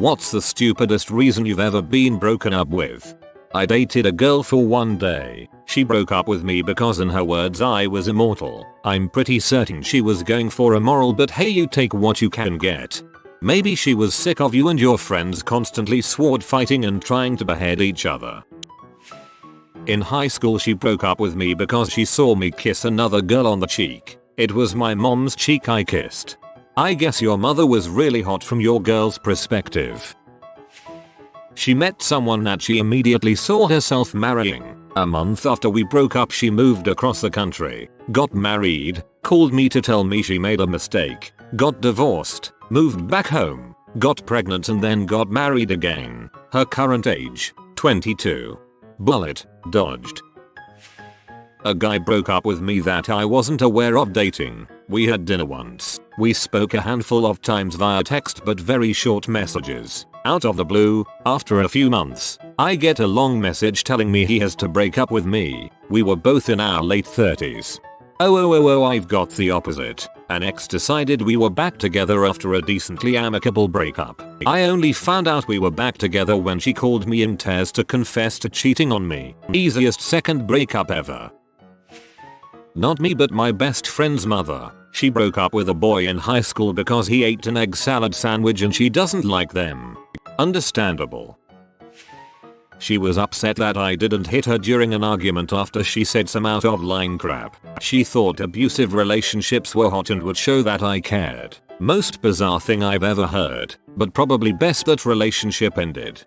What's the stupidest reason you've ever been broken up with? I dated a girl for one day. She broke up with me because in her words I was immortal. I'm pretty certain she was going for immoral, but hey, you take what you can get. Maybe she was sick of you and your friends constantly sword fighting and trying to behead each other. In high school she broke up with me because she saw me kiss another girl on the cheek. It was my mom's cheek I kissed. I guess your mother was really hot from your girl's perspective. She met someone that she immediately saw herself marrying. A month after we broke up she moved across the country, got married, called me to tell me she made a mistake, got divorced, moved back home, got pregnant and then got married again. Her current age, 22. Bullet dodged. A guy broke up with me that I wasn't aware of dating. We had dinner once. We spoke a handful of times via text but very short messages. Out of the blue, after a few months, I get a long message telling me he has to break up with me. We were both in our late 30s. Oh, I've got the opposite. An ex decided we were back together after a decently amicable breakup. I only found out we were back together when she called me in tears to confess to cheating on me. Easiest second breakup ever. Not me but my best friend's mother. She broke up with a boy in high school because he ate an egg salad sandwich and she doesn't like them. Understandable. She was upset that I didn't hit her during an argument after she said some out of line crap. She thought abusive relationships were hot and would show that I cared. Most bizarre thing I've ever heard, but probably best that relationship ended.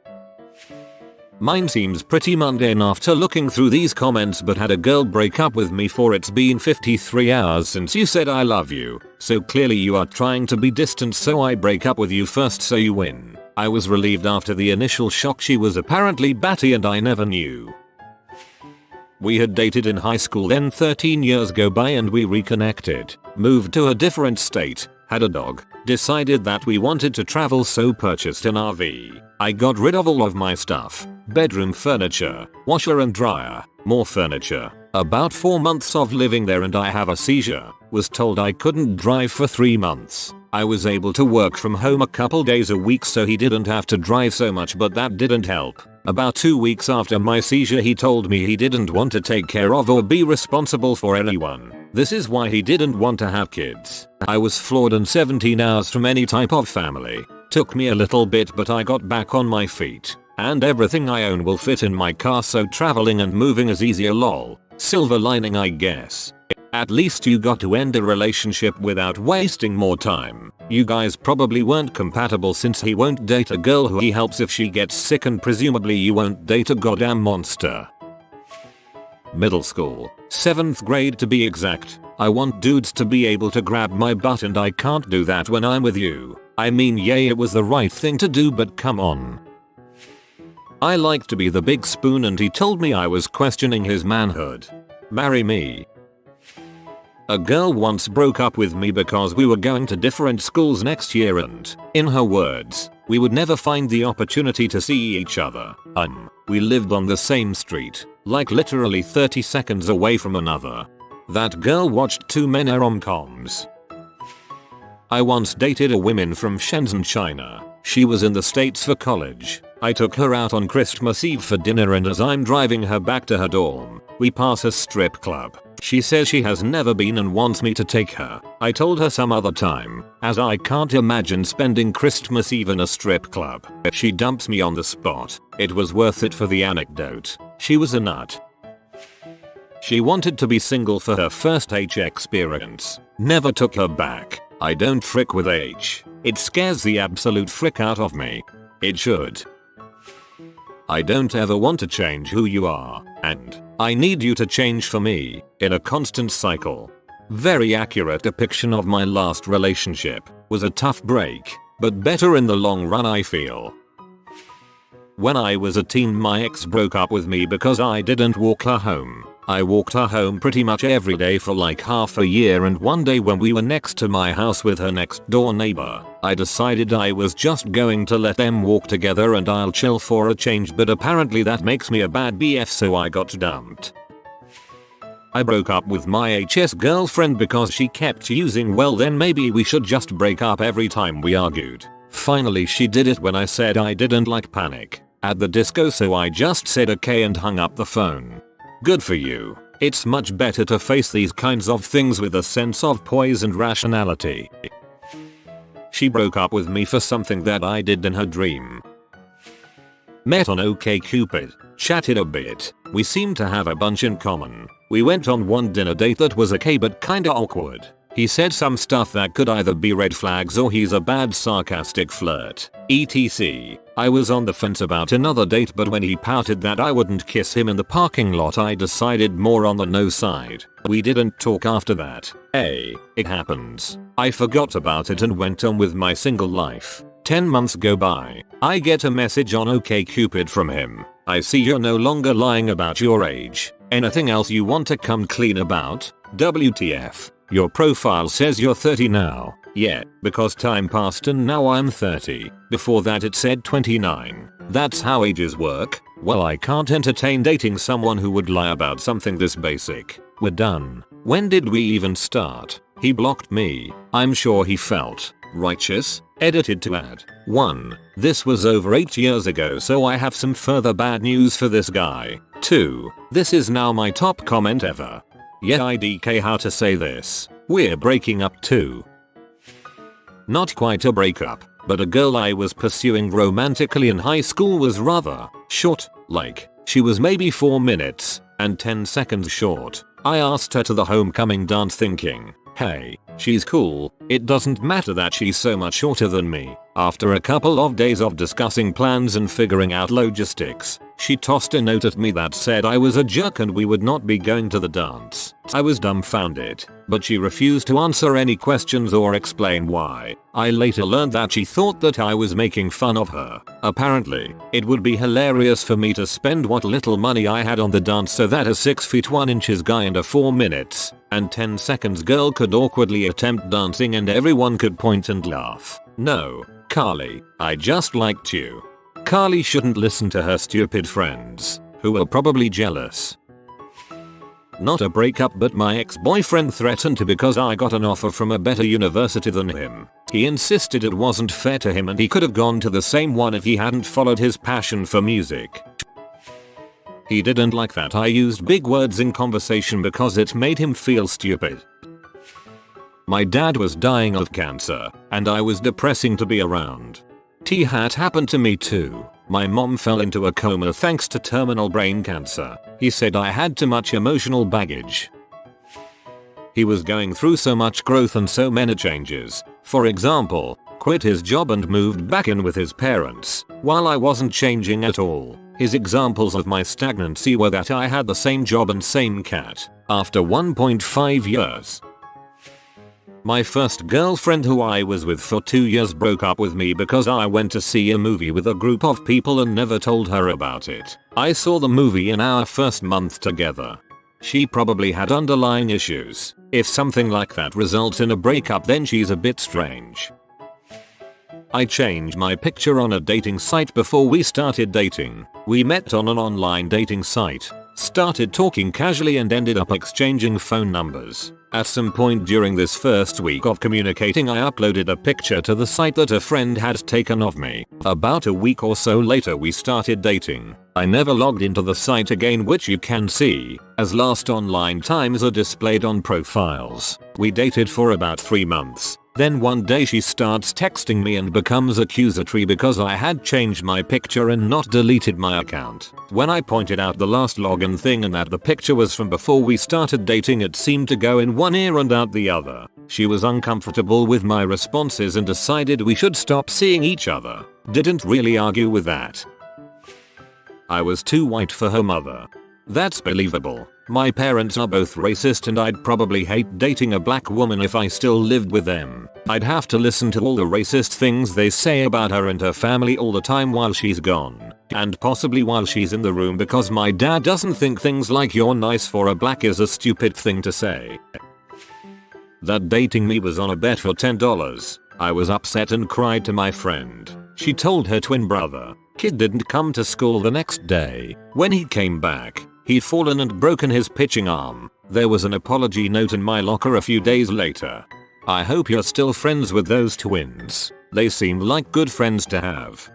Mine seems pretty mundane after looking through these comments, but had a girl break up with me for it's been 53 hours since you said I love you, so clearly you are trying to be distant, so I break up with you first so you win. I was relieved after the initial shock. She was apparently batty and I never knew. We had dated in high school, then 13 years go by and we reconnected, moved to a different state, had a dog, decided that we wanted to travel so purchased an RV. I got rid of all of my stuff, bedroom furniture, washer and dryer, more furniture. About 4 months of living there and I have a seizure, was told I couldn't drive for 3 months. I was able to work from home a couple days a week so he didn't have to drive so much, but that didn't help. About 2 weeks after my seizure he told me he didn't want to take care of or be responsible for anyone. This is why he didn't want to have kids. I was floored and 17 hours from any type of family. Took me a little bit but I got back on my feet. And everything I own will fit in my car, so traveling and moving is easier, lol. Silver lining I guess. At least you got to end a relationship without wasting more time. You guys probably weren't compatible since he won't date a girl who he helps if she gets sick, and presumably you won't date a goddamn monster. Middle school, 7th grade to be exact. I want dudes to be able to grab my butt and I can't do that when I'm with you. I mean, yay, it was the right thing to do, but come on. I like to be the big spoon and he told me I was questioning his manhood. Marry me. A girl once broke up with me because we were going to different schools next year and, in her words, we would never find the opportunity to see each other. We lived on the same street, like literally 30 seconds away from another. That girl watched too many rom-coms. I once dated a woman from Shenzhen, China. She was in the States for college. I took her out on Christmas Eve for dinner and as I'm driving her back to her dorm, we pass a strip club. She says she has never been and wants me to take her. I told her some other time, as I can't imagine spending Christmas Eve in a strip club. She dumps me on the spot. It was worth it for the anecdote. She was a nut. She wanted to be single for her first H experience. Never took her back. I don't frick with H. It scares the absolute frick out of me. It should. I don't ever want to change who you are, and I need you to change for me, in a constant cycle. Very accurate depiction of my last relationship. Was a tough break, but better in the long run I feel. When I was a teen my ex broke up with me because I didn't walk her home. I walked her home pretty much every day for like half a year, and one day when we were next to my house with her next door neighbor, I decided I was just going to let them walk together and I'll chill for a change, but apparently that makes me a bad BF, so I got dumped. I broke up with my HS girlfriend because she kept using "well then maybe we should just break up" every time we argued. Finally she did it when I said I didn't like panic at the disco, so I just said okay and hung up the phone. Good for you. It's much better to face these kinds of things with a sense of poise and rationality. She broke up with me for something that I did in her dream. Met on OkCupid, chatted a bit, we seemed to have a bunch in common. We went on one dinner date that was okay but kinda awkward. He said some stuff that could either be red flags or he's a bad sarcastic flirt, etc. I was on the fence about another date, but when he pouted that I wouldn't kiss him in the parking lot, I decided more on the no side. We didn't talk after that. It happens. I forgot about it and went on with my single life. 10 months go by. I get a message on OkCupid from him. I see you're no longer lying about your age. Anything else you want to come clean about? WTF. Your profile says you're 30 now. Yeah, because time passed and now I'm 30. Before that it said 29. That's how ages work. Well, I can't entertain dating someone who would lie about something this basic. We're done. When did we even start? He blocked me. I'm sure he felt righteous. Edited to add. 1. This was over 8 years ago, so I have some further bad news for this guy. 2. This is now my top comment ever. Yeah, IDK, how to say this. We're breaking up too. Not quite a breakup, but a girl I was pursuing romantically in high school was rather short, like she was maybe 4 minutes and 10 seconds short. I asked her to the homecoming dance thinking, hey, she's cool, it doesn't matter that she's so much shorter than me. After a couple of days of discussing plans and figuring out logistics, she tossed a note at me that said I was a jerk and we would not be going to the dance. I was dumbfounded, but she refused to answer any questions or explain why. I later learned that she thought that I was making fun of her. Apparently, it would be hilarious for me to spend what little money I had on the dance so that a 6 feet 1 inches guy and a 4 minutes and 10 seconds girl could awkwardly attempt dancing and everyone could point and laugh. No, Carly, I just liked you. Carly shouldn't listen to her stupid friends, who are probably jealous. Not a breakup, but my ex-boyfriend threatened to because I got an offer from a better university than him. He insisted it wasn't fair to him and he could have gone to the same one if he hadn't followed his passion for music. He didn't like that I used big words in conversation because it made him feel stupid. My dad was dying of cancer, and I was depressing to be around. T-hat happened to me too. My mom fell into a coma thanks to terminal brain cancer. He said I had too much emotional baggage. He was going through so much growth and so many changes. For example, quit his job and moved back in with his parents, while I wasn't changing at all. His examples of my stagnancy were that I had the same job and same cat after 1.5 years. My first girlfriend, who I was with for 2 years, broke up with me because I went to see a movie with a group of people and never told her about it. I saw the movie in our first month together. She probably had underlying issues. If something like that results in a breakup, then she's a bit strange. I changed my picture on a dating site before we started dating. We met on an online dating site, started talking casually and ended up exchanging phone numbers. At some point during this first week of communicating, I uploaded a picture to the site that a friend had taken of me. About a week or so later we started dating. I never logged into the site again, which you can see, as last online times are displayed on profiles. We dated for about 3 months. Then one day she starts texting me and becomes accusatory because I had changed my picture and not deleted my account. When I pointed out the last login thing and that the picture was from before we started dating, it seemed to go in one ear and out the other. She was uncomfortable with my responses and decided we should stop seeing each other. Didn't really argue with that. I was too white for her mother. That's believable. My parents are both racist and I'd probably hate dating a black woman if I still lived with them. I'd have to listen to all the racist things they say about her and her family all the time while she's gone. And possibly while she's in the room, because my dad doesn't think things like "you're nice for a black" is a stupid thing to say. That dating me was on a bet for $10. I was upset and cried to my friend. She told her twin brother. Kid didn't come to school the next day. When he came back, he'd fallen and broken his pitching arm. There was an apology note in my locker a few days later. I hope you're still friends with those twins. They seem like good friends to have.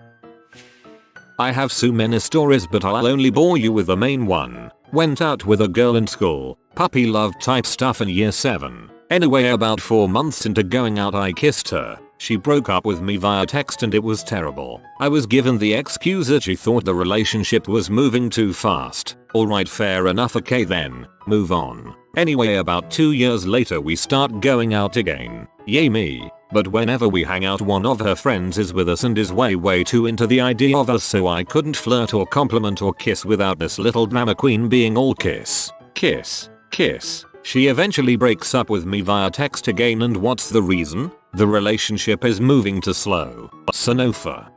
I have so many stories, but I'll only bore you with the main one. Went out with a girl in school, puppy love type stuff in year 7. Anyway, about 4 months into going out I kissed her. She broke up with me via text and it was terrible. I was given the excuse that she thought the relationship was moving too fast. Alright, fair enough, okay then, move on. Anyway, about 2 years later we start going out again. Yay me. But whenever we hang out one of her friends is with us and is way too into the idea of us, so I couldn't flirt or compliment or kiss without this little drama queen being all kiss, kiss, kiss. She eventually breaks up with me via text again, and what's the reason? The relationship is moving too slow. Sanofa.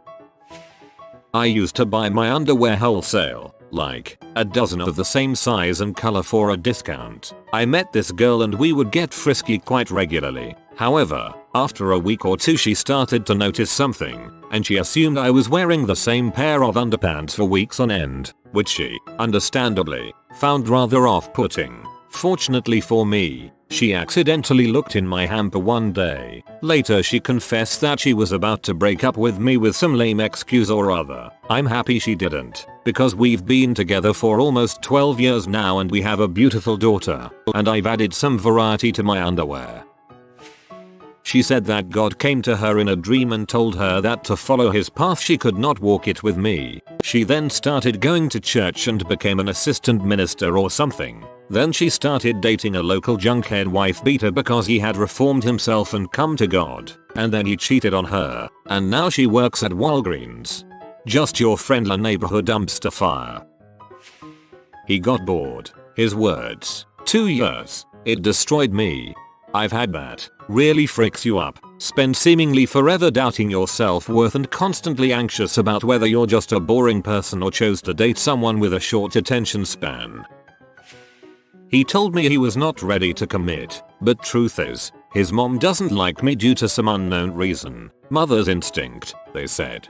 I used to buy my underwear wholesale, like a dozen of the same size and color for a discount. I met this girl and we would get frisky quite regularly. However, after a week or two she started to notice something, and she assumed I was wearing the same pair of underpants for weeks on end, which she, understandably, found rather off-putting. Fortunately for me, she accidentally looked in my hamper one day. Later she confessed that she was about to break up with me with some lame excuse or other. I'm happy she didn't, because we've been together for almost 12 years now and we have a beautiful daughter, and I've added some variety to my underwear. She said that God came to her in a dream and told her that to follow his path she could not walk it with me. She then started going to church and became an assistant minister or something. Then she started dating a local junkhead wife beater because he had reformed himself and come to God. And then he cheated on her, and now she works at Walgreens. Just your friendly neighborhood dumpster fire. He got bored. His words. 2 years. It destroyed me. I've had that. Really freaks you up. Spend seemingly forever doubting your self-worth and constantly anxious about whether you're just a boring person or chose to date someone with a short attention span. He told me he was not ready to commit, but truth is, his mom doesn't like me due to some unknown reason. Mother's instinct, they said.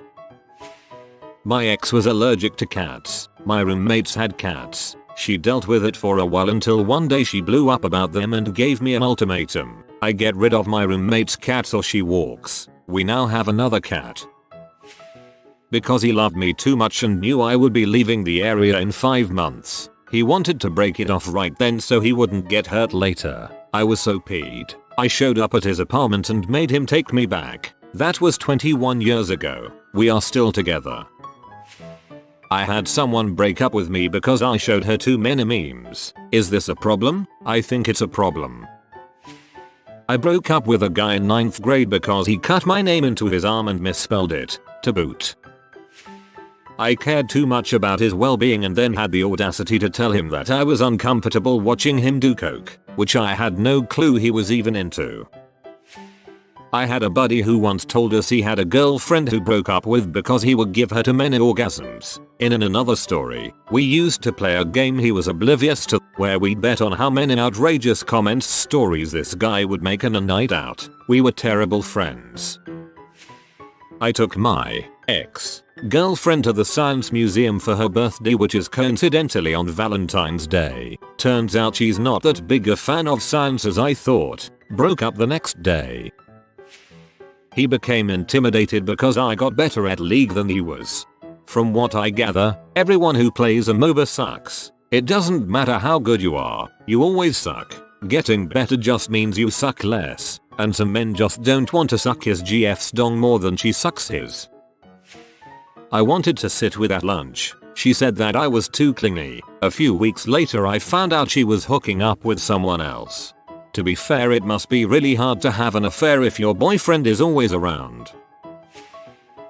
My ex was allergic to cats. My roommates had cats. She dealt with it for a while until one day she blew up about them and gave me an ultimatum. I get rid of my roommate's cats or she walks. We now have another cat. Because he loved me too much and knew I would be leaving the area in 5 months, he wanted to break it off right then so he wouldn't get hurt later. I was so peeved. I showed up at his apartment and made him take me back. That was 21 years ago. We are still together. I had someone break up with me because I showed her too many memes. Is this a problem? I think it's a problem. I broke up with a guy in 9th grade because he cut my name into his arm and misspelled it, to boot. I cared too much about his well-being and then had the audacity to tell him that I was uncomfortable watching him do coke, which I had no clue he was even into. I had a buddy who once told us he had a girlfriend who broke up with because he would give her too many orgasms. In another story, we used to play a game he was oblivious to, where we'd bet on how many outrageous comments stories this guy would make on a night out. We were terrible friends. I took my ex-girlfriend to the Science Museum for her birthday, which is coincidentally on Valentine's Day. Turns out she's not that big a fan of science as I thought. Broke up the next day. He became intimidated because I got better at League than he was. From what I gather, everyone who plays a MOBA sucks. It doesn't matter how good you are, you always suck. Getting better just means you suck less, and some men just don't want to suck his GF's dong more than she sucks his. I wanted to sit with at lunch. She said that I was too clingy. A few weeks later I found out she was hooking up with someone else. To be fair, it must be really hard to have an affair if your boyfriend is always around.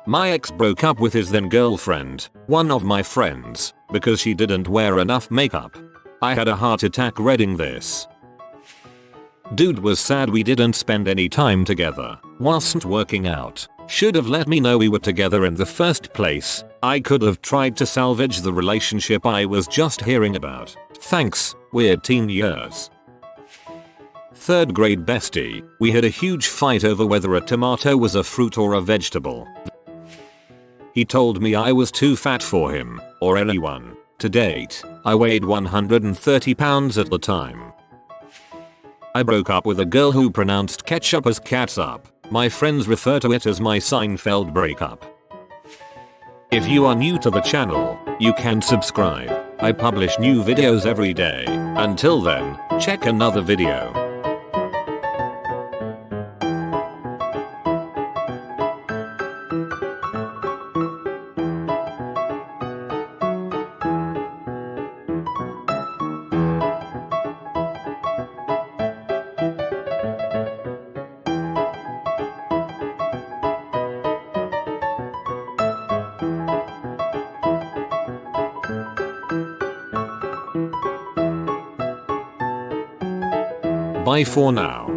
My ex broke up with his then girlfriend, one of my friends, because she didn't wear enough makeup. I had a heart attack reading this. Dude was sad we didn't spend any time together. Wasn't working out. Should have let me know we were together in the first place. I could have tried to salvage the relationship I was just hearing about. Thanks, weird teen years. 3rd grade bestie, we had a huge fight over whether a tomato was a fruit or a vegetable. He told me I was too fat for him, or anyone, to date. I weighed 130 pounds at the time. I broke up with a girl who pronounced ketchup as catsup. My friends refer to it as my Seinfeld breakup. If you are new to the channel, you can subscribe. I publish new videos every day. Until then, check another video. Bye for now.